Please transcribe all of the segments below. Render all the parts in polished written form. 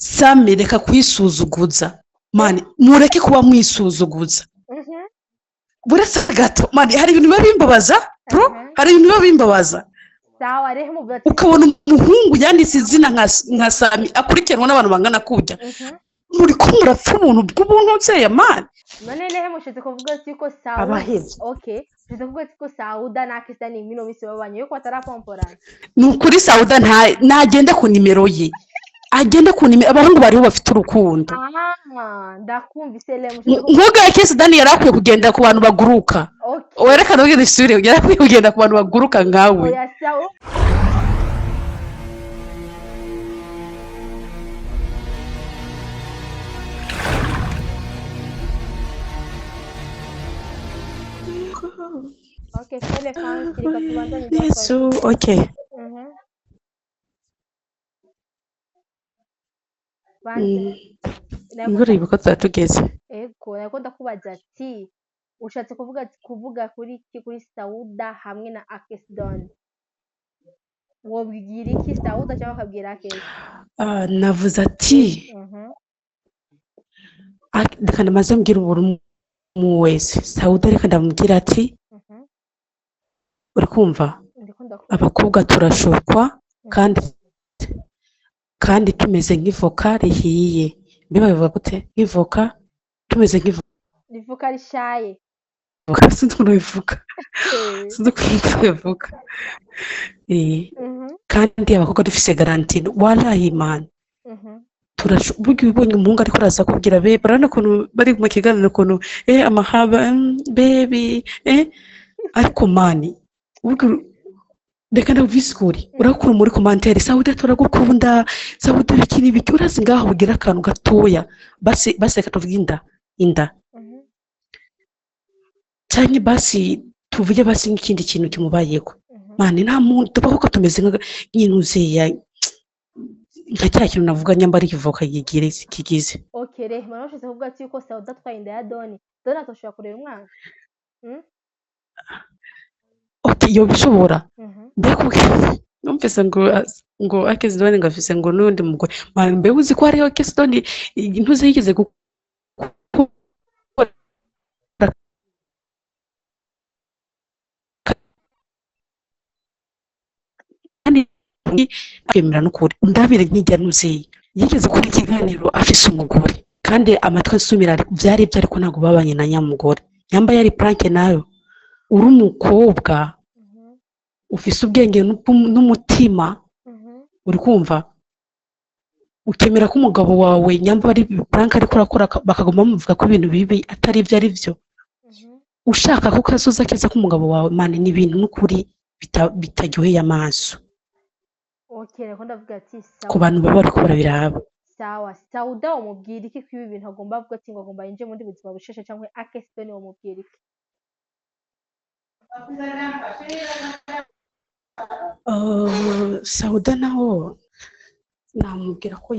Sammy reka kwisuzuguza mani mureke kuba mwisuzuguza buretse gato mani hari ibintu biba bimbabaza bro hari ibintu biba bimbabaza sawa rehe mu bati ukabona umuhungu yanditse izina nka Sammy akurikiranwa n'abantu bangana kujya muri ko murapfa umuntu bw'ubuntu bye mani none rehe mushize kuvuga ko Sauda abaheze okay mushize kuvuga ko Sauda na Akes ni mino bise babanye yuko atarapomporana ni ukuri Sauda ntagende ku nimero ye agenda ku nimero abahungu bariho bafite urukundo ndakumvise le nkuga Akes yarakwiye kugenda ku bantu baguruka werekana ubwira isuri yarakwiye kugenda ku bantu baguruka ngawe oya sawa okay fele fans kirika tubandanye Yesu okay nguri biko twatugeze ego yako ndakubaza ati ushatse kuvuga kuri Sauda hamwe na Akes Don wobwira iki Sauda cyangwa kabwira Akes navuze ati reka ndamaze mbwira uburu mu wese Sauda reka ndamubwira ati uri kumva abakobwa turashokwa kandi tumeze nk'ivoka rihiye mbiba bivuga gute nk'ivoka tumeze nk'ivoka rishaye sinzi ukuntu bivuga kandi abakobwa dufise garanti warayi man burya ubonye umuhungu ariko araza kubwira be barana ukuntu bari mu kiganiro ukuntu amahaba baby ariko mani reka ndabisikuri urakura muri commentaire Sauda turagukunda Sauda bikini biki urazi ngaho ugira akantu gatoya basi katuvuga inda cyane basi tuvuge basi nk'ikindi kintu kimubayeko mani nta muntu tubako tumeze nk'intuzeya nta cya kintu navuga nyambari kivoka kigize okay re mwana ushize kuvuga ati ko Sauda twaye inda ya Doni atoshobora kureba umwana okay yo bishobora numvise ngo Akes Don ngafise ngo nundi mugore mani mbe uzi ko ari Akes Don intuze yigeze kwemera n'ukuri ndabire nkijya nuziye yigeze kuri ikiganiro afise umugore kandi amatwi asumira byari byo ariko ntago babanye na nyamugore nyamba yari prank nayo uri umukobwa ufise ubwenge n'umutima uri kumva ukemera ko umugabo wawe nyamba ari prank ariko urakora bakagomba bamuvuga ko ibintu bibi atari ibyo ari byo ushaka ko kazoza keza ko umugabo wawe mani ni ibintu n'ukuri bitaryoheye amaso okay reko ndavuga ati ku bantu baba bariko barabiraba sawa Sauda umubwira iki kwibi ibintu agomba avuga ati ngo agomba yinje muri buzima busheshe cyangwa Akes Don umubwira iki Sauda naho namubwira ko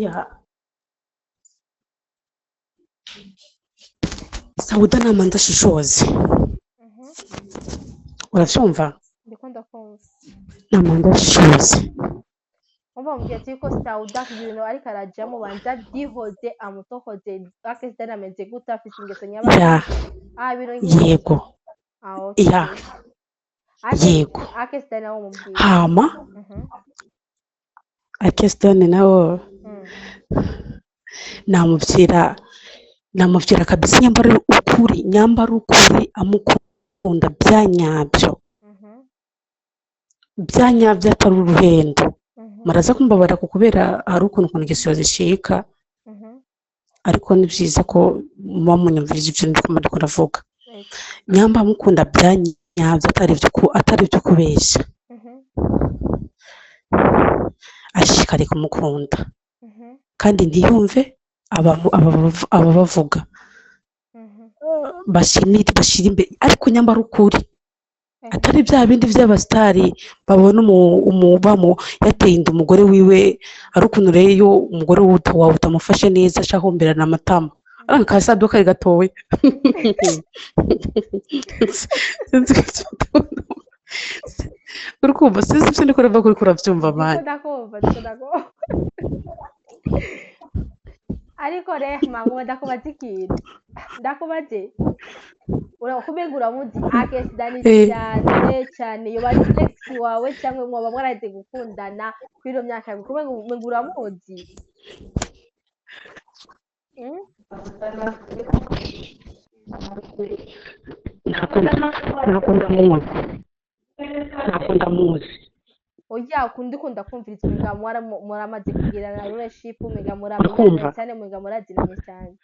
Sauda namanda shishoze uravyumva ndiko ndakumva namanda shishoze umva mbwiye ati ko Sauda ibintu ariko arajamo banza dihoze amutohoze Akes Don ameze guta afite ingeso nyabana yego yego Akes Don nawo mubwira hama Akes Don nawo namubwira kabisa nyambara ukuri amukunda byanyabyo atari uruhendo maraza kumbabara kubera hari ukuntu ngeso zishika ariko ni byiza ko munyumviriza ibyo ndiko ndavuga nyamba mukunda byanyabyo atari byo kubeshya ashikare kumukunda kandi ntiyumve aba bavuga bashira imbere ariko nyambara ukuri atari bya bindi by'abastari babona umubamo yateye inda umugore wiwe ari ukuntu rero umugore wawe utamufashe neza ashaka kumberana amatama arakasado kari gatowe urukumva sinzi ibyo ndiko rava kuri kuravyumva manje ariko rehma ngo ndakubaza ikintu ndakubaze urakumenga uramuzi Akes Dani cyane yoba ari ex wawe cyangwa mwaba mwaraje gukundana kuri iyo myaka kumenga uramuzi ntabwo ndamuzi oya ukunda kumviriza umenga muramaze kugirana relationship umenga muramenya cyane umenga muraziranye cyane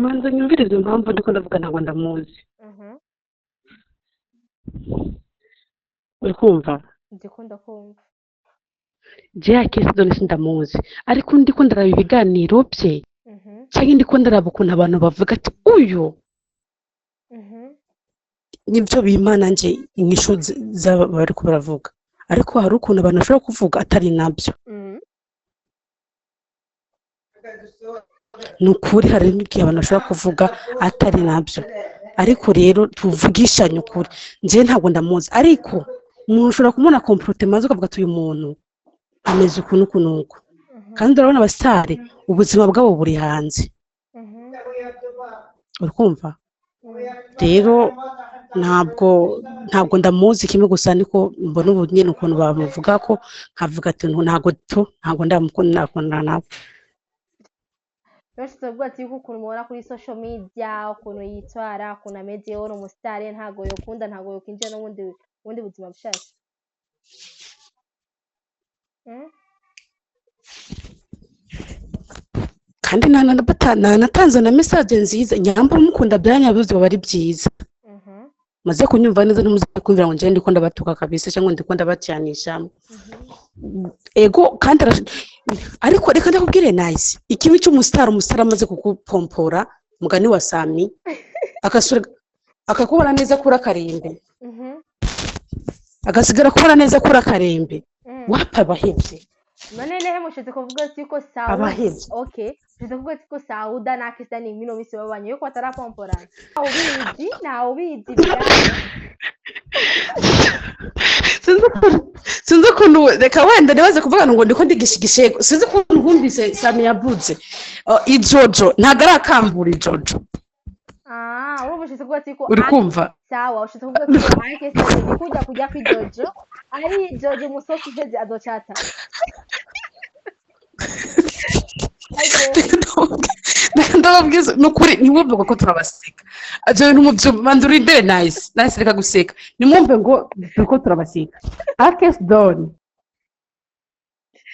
manza nyumvirize impamvu ndiko ndavuga ntabwo ndamuzi uri kumva ndikunda kumva je Akes Dani sindamuzi ariko ndiko ndaraba ibiganiro bye cyangwa ndiko ndaraba ukuntu abantu bavuga ati uyu nibyo bimana nje inyishu bari ko baravuga ariko hari ukuntu abantu bashobora kuvuga atari nabyo nukuri hari n'igihe abantu bashobora kuvuga atari nabyo ariko rero tuvugishanye ukuri nje ntabwo ndamuzi ariko umuntu ushobora kumubona komporute maze ukavuga ati uyu muntu ameze ukuntu nuko kandi urabona abasitari ubuzima bwabo buri hanze uri kumva rero ntabwo ndamuzi kimwe gusa niko mbona ubu nyine ukuntu bamuvuga ko nkavuga ati ntabwo ndamukunda nabo Rwose tubwo ati ukuntu mubona kuri social media ukuntu yitwara ukuntu ameze yoro umusitari ntabwo yokunda ntabwo yokinjira n'ubundi buzima bushasha kandi natanze na message nziza nyamba mukunda byanyabuze bari byiza maze kunyumva neza numuze kumvira ngo nje ndiko ndabatuka kabisa cyangwa ndiko ndabacyanisha ego kandi ariko reka ndakubwire nice ikibi cy'umustar amaze kukupompora mugani wa Sammy akakubona neza kuri akarembe agasigara kubona neza kuri akarembe wapa bahebye none nehe mushize kuvuga ko Sauda okay mushize kuvuga ko Sauda na Akes Dani mino bise babanye yuko batarapompora ubizi sinzi ukuntu reka wenda nibaze kuvuga ngo ndiko ndigishigishe sinzi ukuntu nkumvise Sammy yavuze ijojo ntago arakambura ijojo urubushize kuvuga ko uri kumva sawa ushize kuvuga ko Akes Dani kujya kwijojo ari ijojo musoki heze adochata ndababwiza nukuri ntiwumve ko turabaseka aje ibintu mubyo nice reka guseka nimwumve ngo turiko turabaseka Akes Dani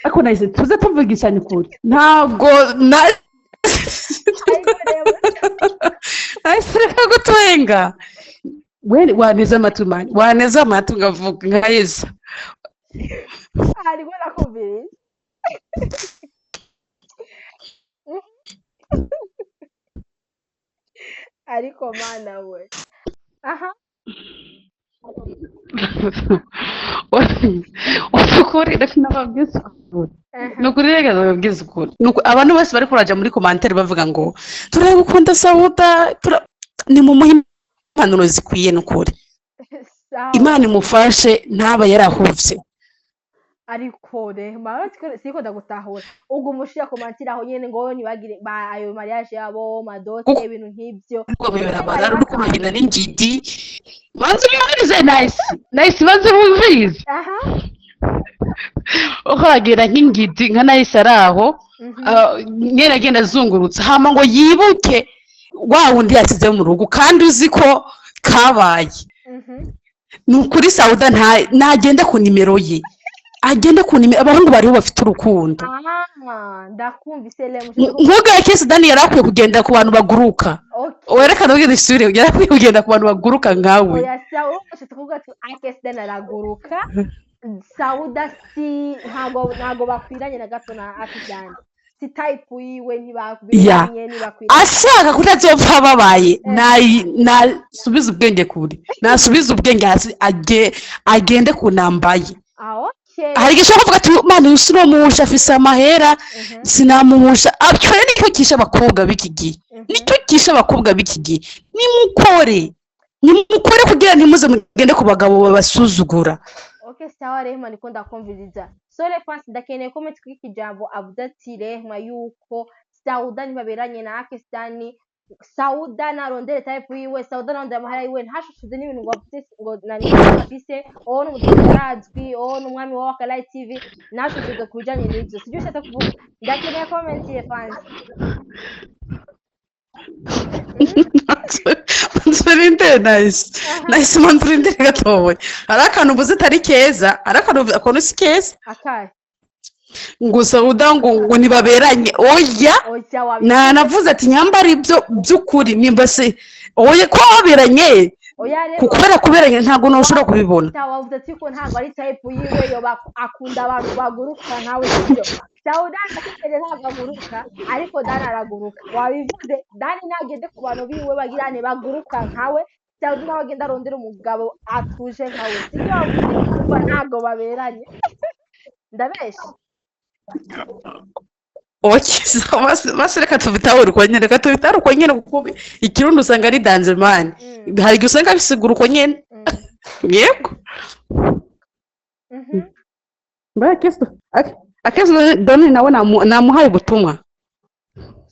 ako nice tuze tuvugishanye kuri ntago nice reka gutwenga wewe waneza amatu ngavuga nkayeza ariko nakubiri ariko mana we aha ukuri nababwiza ukuri nukuri rega nababwiza ukuri abantu bose bari kuraja muri commentaire bavuga ngo turagukunda Sauda ni mu impanuro zikwiye nukuri Imana imufashe ntaba yarahuvye ariko rehma siko ndagutahura ubwo mushira komantira aho nyene ngo nibagire ayo mariage yabo madote ibintu nk'ibyo ubwo birabarara uko bagenda n'ingidi banze bimeze nice banze bumvize uhagira nk'ingidi nka nice araho nyene agenda azungurutsa hama ngo yibuke wa wundi yasize mu rugo kandi uzi ko kabaye nukuri Sauda ntagenda ku nimero ye agenda kunime abahungu bariho bafite urukundo ndakumvise nkuga Akes Dani yarakwiye kugenda ku bantu baguruka werekana ubwira isure yarakwiye kugenda ku bantu baguruka nkawe oya sawa ushaka kuvuga ati Akes Dani araguruka Sauda ntago bakwiranye na gato na Akes Dani si type yiwe ntibakwiranye ashaka kutazopfa babaye nasubiza ubwenge kuri nasubiza ubwenge hasi agende kunambaye hari gishaka kuvuga ati mana usino mumusha afise amahera sinamumusha abyo nicyo kisha abakobwa b'ikigihe nicyo kisha abakobwa b'ikigihe nimukore kugira ntimuze mugende ku bagabo babasuzugura sawa Rehema niko ndakumviriza sore fans ndakeneye comment kw'iki jambo avuze ati Rehema yuko Sauda ntibaberanye na Akes Sauda narondere type yiwe Sauda narondere amahera yiwe ntashushuze n'ibintu ngo avuze ngo nani afise n'umutima yarazwi n'umwami wa Live TV ntashushuze kujanye n'ivyo sibyo ushaka kuvuga ndakeneye comment ye fans Nzurinde nice manzurinde gatowe arakantu ubuze tari keza arakantu akono si keza akaye ngo Sauda ngo ntibaberanye oya navuze ati nyambara ibyo by'ukuri nimba se oya ko baberanye kuberanye ntago noshobora kubibona wavuze ati ko ntago ari type yiwe yo akunda abantu baguruka nkawe sibyo Sauda ndakigere ntago aguruka ariko Dani araguruka wabivuze Dani nagende ku bantu biwe bagirane baguruka nkawe Sauda nawe agenda arondera umugabo atuje nkawe sibyo wavuze ntago baberanye ndabesha basi reka tubitahura uko nyene kuko ikirundi usanga ari dangerman hari igihe usanga bisigura uko nyene yego Akes Dani nawe namuhaye ubutumwa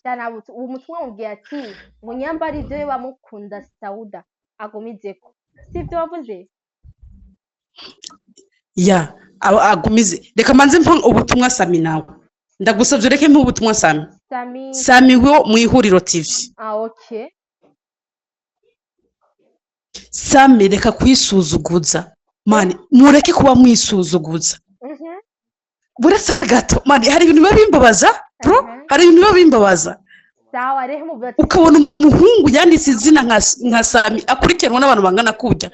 cyane ubutumwa mubwiye ati ngo nyambara ibyo bamukunda Sauda agumizeko sibyo wavuze ya agumize reka manze mpa ubutumwa Sammy nawe ndagusabye reke mpa ubutumwa Sammy wo mu ihuriro TV okay Sammy reka kwisuzuguza mani mureke kuba mwisuzuguza buretse gato mani hari ibintu bimbabaza hari ibintu bimbabaza sawa Rehema ukabona umuhungu yanditse izina nka Sammy akurikiranwa n'abantu bangana kujya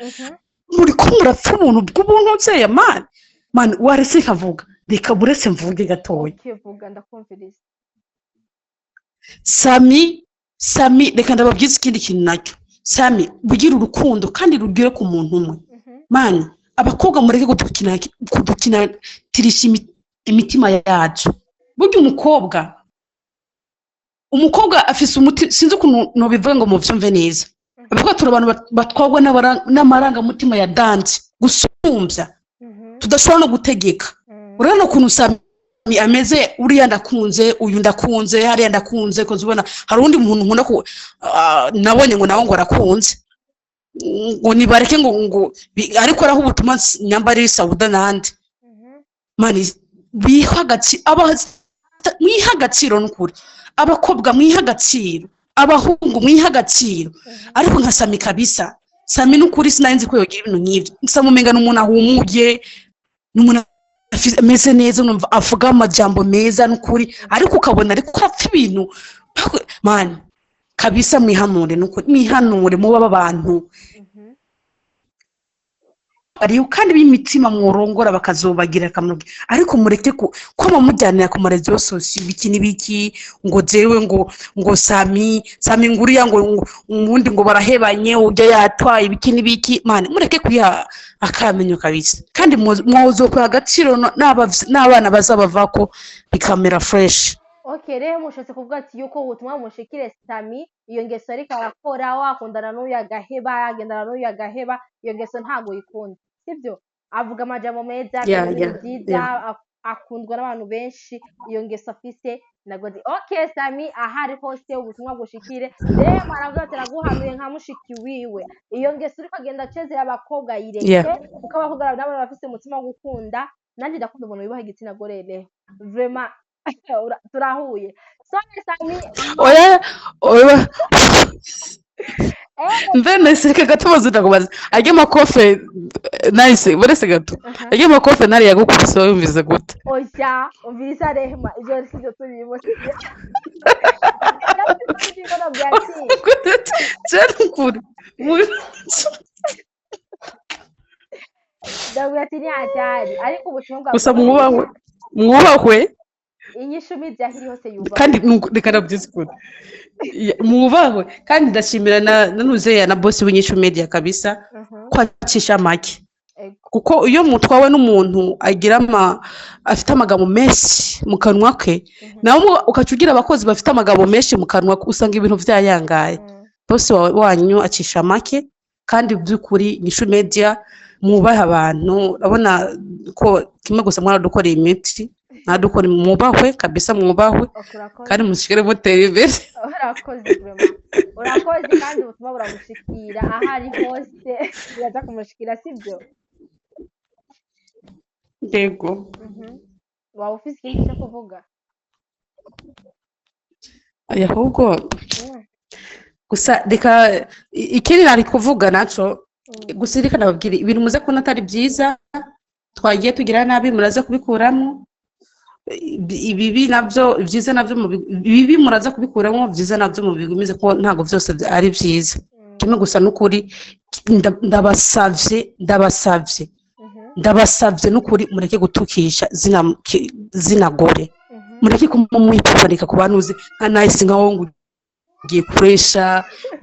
muri ko murapfa umuntu bw'ubuntu cyeye mani warese kavuga reka buretse mvuge gatoya kivuga ndakumviriza Sammy reka ndababwiza ikindi kintu nacyo Sammy bugira urukundo kandi rugire ku muntu umwe mani abakobwa mureke kudukina tirisha imitima yacu burya umukobwa afise umuti sinzi ukuntu no bivuga ngo muvyumve neza avuga turi abantu batwagwa n'amaranga mutima ya dance gusumbya tudashobora no gutegeka urana ukuntu Sammy ameze uriya ndakunze uyu ndakunze hariya ndakunze ko zubona hari undi muntu nkunda ko nabonye ngo nawo ngo arakunze ngo nibareke ngo ariko araho ubutuma nyambari Sauda nandi mani mwihagaciro n'ukuri abakobwa mwihagaciro abahungu mwihagaciro ariko nka Sammy kabisa Sammy n'ukuri sinanzi ko yogira ibintu nk'ivyo nsamumenga n'umuntu ahumuye n'umuntu ameze neza numva avuga amajambo meza n'ukuri ariko ukabona ariko apfa ibintu mani kabisa mwihanure n'ukuri mwihanure muba abantu ariyo kandi b'imitima mworongora bakazobagira akamaro ariko mureke ko mujyanira ku marezo yose biki ngo jewe ngo Sammy nguriya ngo umundi ngo barahebanye ujya yatwaye biki mani mureke kwiha akamenyo kabisa kandi mwozo kwa agaciro n'abana bazabavako bikamera fresh okay rero mushatse kuvuga ati yuko ubutumwa mushikire Sammy iyo ngeso ariko arakora wakundana n'uyu agaheba agendana n'uyu agaheba iyo ngeso ntago yikunda sibyo avuga amajambo meza byiza akundwa n'abantu benshi iyo ngeso afise nagodi okay Sammy ahari hose ubutumwa gushikire rero maravuga ati naguhanuye nka mushiki wiwe iyo ngeso uriko agenda acezera abakobwa yireke kuko abakobwa nabo bafise umutima wo gukunda nanjye ndakunda umuntu wibaha igitsina gore rero vraiment turahuye Sammy oya Mbene sirika gatubaza ndakubaza ajye makofe nice burese gato ajye makofe nari yagukubise wumvize gute oya umviriza Rehema ivyo sivyo turimo cyane Dawati ni atari ariko ubutumwa gusa mwubahwe inyishumi byahiri hose yuba kandi reka kure mwubahwe kandi ndashimira nanuzeya na boss w'inyishu media kabisa kwacisha make kuko iyo mutwawe n'umuntu agira afite amagambo menshi mu kanwa ke nawe ukacugira abakozi bafite amagambo menshi mu kanwa usanga ibintu byayangaye boss wanyu acisha make kandi by'ukuri inyishu media mwubahe abantu urabona ko kimwe gusa mwaradukoreye imiti mwadukora mwubahwe kabisa mwubahwe kandi mushikire mutera imbere urakoze kandi ubutuma buramushikira aho ari hose biraza kumushikira sibyo yego waba ufite ikindi cyo kuvuga ahubwo gusa reka ikindi nari kuvuga naco gusa reka nababwira ibintu muze kubona atari byiza twagiye tugira nabi muraza kubikuramo ibibi nabyo byiza nabyo bibi muraza kubikuramo byiza nabyo mu bigumize ko ntago byose ari byiza kimwe gusa n'ukuri ndabasavye n'ukuri mureke gutukisha zina gore mureke kumwipanika ku bantu uzi nka nice nkaho ngo ugiye kuresha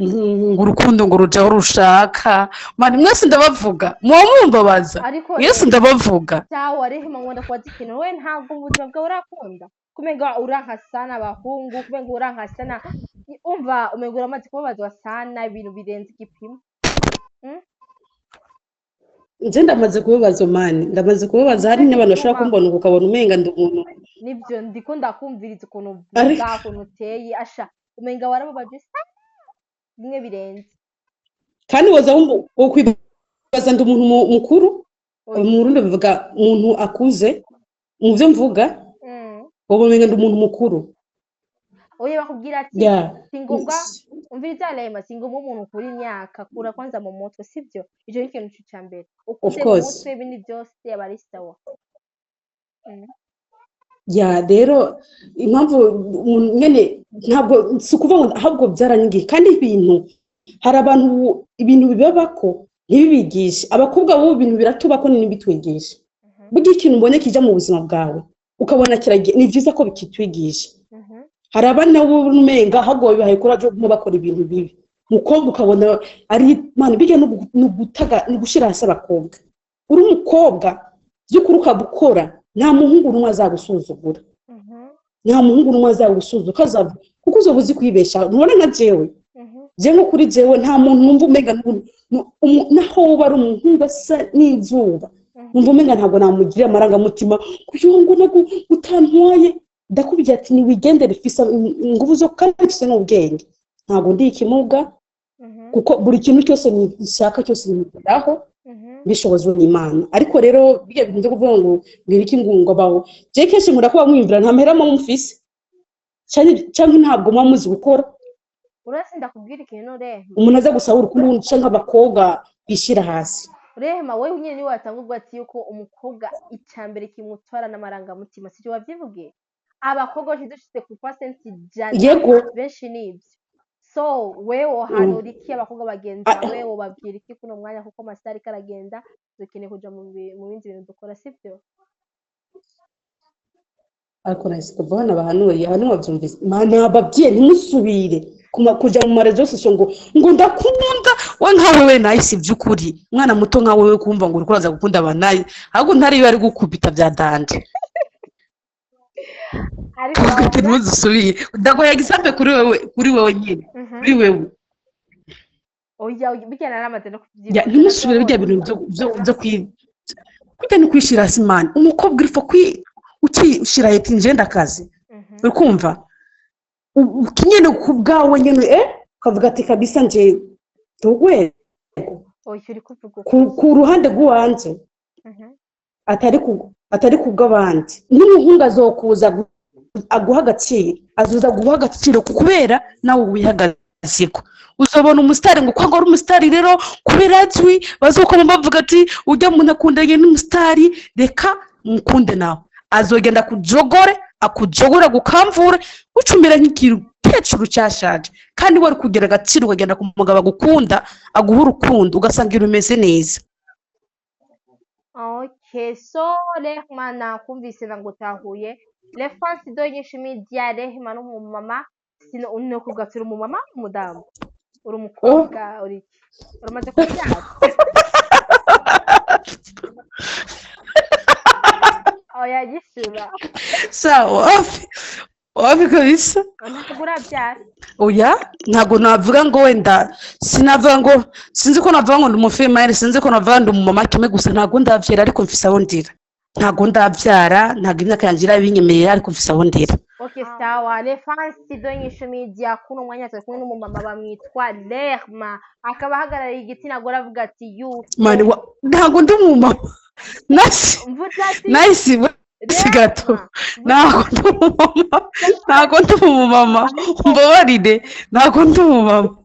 ngo urukundo ngo rujaho rushaka mani mwese ndabavuga mwumbabaza mwese ndabavuga cyawa rehema nkunda kubaza ikintu we ntabwo ubuzima bwawe urakunda kumenya urankasana abahungu kumenya urankasana umva umenya uramaze kubabazwa sana ibintu birenze igipimo nje ndamaze kubabaza mani ndamaze kubabaza hari n'abantu bashobora kumbona ukabona umenga ndi umuntu nibyo ndikunda kumviriza ukuntu uvuga ukuntu uteye asha umenga warababaje sana bimwe birenze kandi waza wo kwibaza ndi umuntu mukuru mu Burundi bivuga umuntu akuze mu byo mvuga wowe umenga ndi umuntu mukuru oye bakubwira ati singomba umviriza rema singomba umuntu kuri imyaka kura kwanza mu mutwe sibyo icyo ni ikintu cya mbere ukuze mu mutwe ibindi byose abari sawa rero impamvu nyene ntabwo si ukuvuga ahubwo byarangiye kandi ibintu hari abantu ibintu bibabako ntibibigishe abakobwa bo ibintu biratubako n'ibitwigisha burya ikintu ubonye kija mu buzima bwawe ukabona kiragiye ni byiza ko bikitwigisha hari abana bo numenga ahubwo bibaye kuraje mu bakora ibintu bibi mukobwa ukabona ari mani bijya no gutaga no gushira hasi abakobwa uri umukobwa by'ukuri ukabukora nta muhungu n'umwe azagusuzugura nta muhungu n'umwe azagusuzugura kuko uzobuzi kwibesha ntubona nka jewe nko kuri jewe nta muntu numva umenga naho uba ari umuhungu asa n'izuba numva umenga ntabwo namugirira amarangamutima kugira ngo utantwaye ndakubwira ati niwigendere fisa ingufu zo kandi fisa n'ubwenge ntabwo ndi ikimuga kuko buri kintu cyose nshaka cyose nimugeraho bishobozwe n'Imana ariko rero bijya bintu byo kuvuga ngo mbere iki ngo bawo je kenshi nkura ko bamwimvira ntameramo mufise cyangwa ntabwo mwamuzi gukora urasi ndakubwira ikintu rehema umuntu aza gusaba urukundo cyangwa abakobwa bishira hasi rehema wewe nyine ni watangurwa ati yuko umukobwa icyambere kimutwara n'amarangamutima sicyo wabyivugiye abakobwa dushyize ku pasenti jana benshi nibyo so wewe hano riki abakobwa bagenza wewe babwira iki kuno mwanya kuko masitari karagenda dukeneye kuja mu bindi bintu dukora sibyo ariko nahise kubona bahanuriye hano babyumvise mana babwiye ntimusubire kuja mu marezo sosho ngo ndakunda we nkawe we nahise by'ukuri mwana muto nkawe we kumva ngo urikuraza gukunda abanaye ahubwo ntari bari gukubita bya dande ariko ntuzusubire ndagoye gisambe kuri wewe nyine kuri wewe oya bijyana n'amate no kubyira ntimusubire bijya bintu byo kujya no kwishira simani umukobwa urifo ukishira yeti njenda kazi urikumva ukinyene kubgawe nyene ukavuga ati kabisa nje tugwe oya uri kuvuga ku ruhande rw'uwanje atari kubw'abandi n'umuhungu azokuza aguha agaciro azuza guha agaciro kubera nawe wihagaziko uzobona umusitari ngo kwanga ari umusitari rero kubera azwi bazokoma bavuga ati ujya muntu akundanye n'umusitari reka mukunde nawe azogenda akujogora gukamvura ucumira nk'ikintu kecuru cyashaje kandi wari kugira agaciro ukagenda ku mugabo agukunda aguha urukundo ugasanga irumeze neza. Okay, so Rehma nakumvise ngutahuye reference do nyishimidia Rehma n'umumama sino unno kugatira umumama umudamu uri umukobwa uri uramaze kubyara oya gishura sawa wapi kabisa ntabwo urabyara oya ntabwo navuga ngo wenda sinavuga ngo sinzi ko navuga ngo ndi umufemale sinzi ko navuga ndi umumama kimwe gusa ntabwo ndabyara ariko mfise aho ndira ntabwo ndabyara ntabwo imyaka yanjye irabinyemerera ariko mfise aho ndira okay sawa refansi donyisho media kuno mwanya turi kumwe n'umumama bamwitwa Lerma akaba ahagarariye igitsina gore avuga ati mani ntabwo ndi umumama nasi gato ntabwo ndi umumama mbabarire ntabwo ndi umumama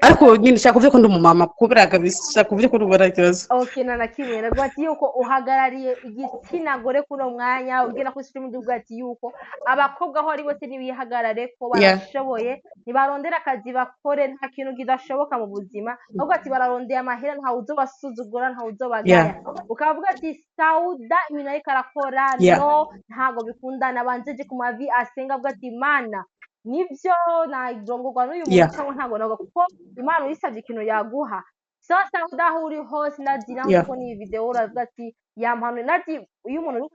ariko nyine nshaka kuvuga ko ndi umumama kubera kabisa nshaka kuvuga ko ndubara ikibazo okay nanakimwe rwati yuko uhagarariye igitsina gore kuno mwanya ugena ku stream y'ubwo ati yuko abakobwa aho ari bose nibihagarare ko barashoboye ntibarondera akazi bakore nta kintu kidashoboka mu buzima ahubwo ati bararondeye amahera nta uzobasuzugura nta uzobagaya ukavuga ati Sauda ibintu ariko arakora no ntago bikundana banjeje ku mavi asenga avuga ati mana nibyo nagongorwa n'uyu muntu cyangwa ntabwo nago kuko Imana uyisabye ikintu yaguha sasa udahuri hose nadira nkuko ni video uravuga ati yampano nati uyu muntu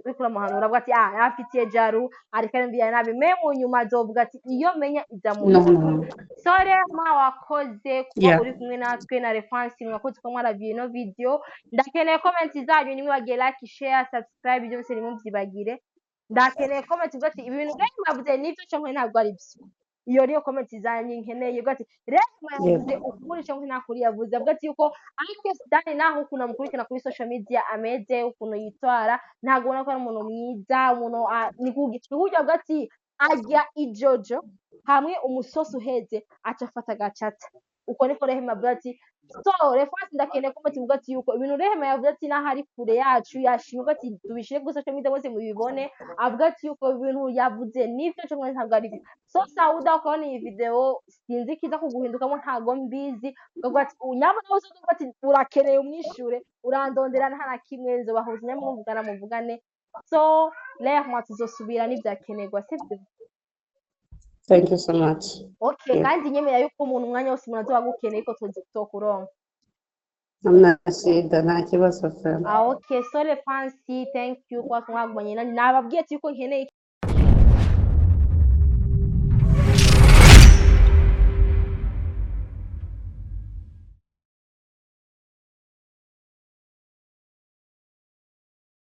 uri kuramuhanura uravuga ati afitiye jaru ariko mbiya nabi memu nyuma azovuga ati iyo menya izamuntu sore ma wakoze kuba uri kumwe natwe na reference mwakoze ko mwaraviye no video ndakeneye comment zanyu nimwe bagiye like share subscribe byose nimubyibagire ndakeneye comment uvuga ati ibintu byanyu mwavuze nivyo cyangwa ntabwo ari byo iyo niyo comment zanyu nkeneye uvuga ati Lerma yavuze ukuri cyangwa ntakuri yavuze avuga ati yuko Akes Dani naho ukuntu mukurikirana kuri social media ameze ukuntu yitwara ntabwo ubona ko ari umuntu mwiza umuntu ni kugira avuga ati ajya ijojo hamwe umusosi uheze acafata gacata uko niko Lerma avuga ati so reference ndakeneye ko muvuga ati yuko ibintu Lerma yavuze ati naho ari kure yacu yashimwe ati tubishire gusa cyo mide bose mubibone avuga ati yuko ibintu yavuze nivyo cyo ntabwo ari so Sauda ko ni video sinzi kiza kuguhindukamo ntago mbizi ukavuga ati unyabona bose uvuga ati urakeneye umwishure urandondera nta na kimwe nzo bahuza nyamuvugana muvugane so Lerma tuzosubira n'ibyakenerwa sibyo. Thank you so much. Okay, kandi nyemera yuko umuntu umwanya wose umuntu azoba gukeneye ko tuzokuronka. Amnashida nta kibazo fe. Okay, so le fancy thank you kwa mwagumanye nababwiye ati yuko nkeneye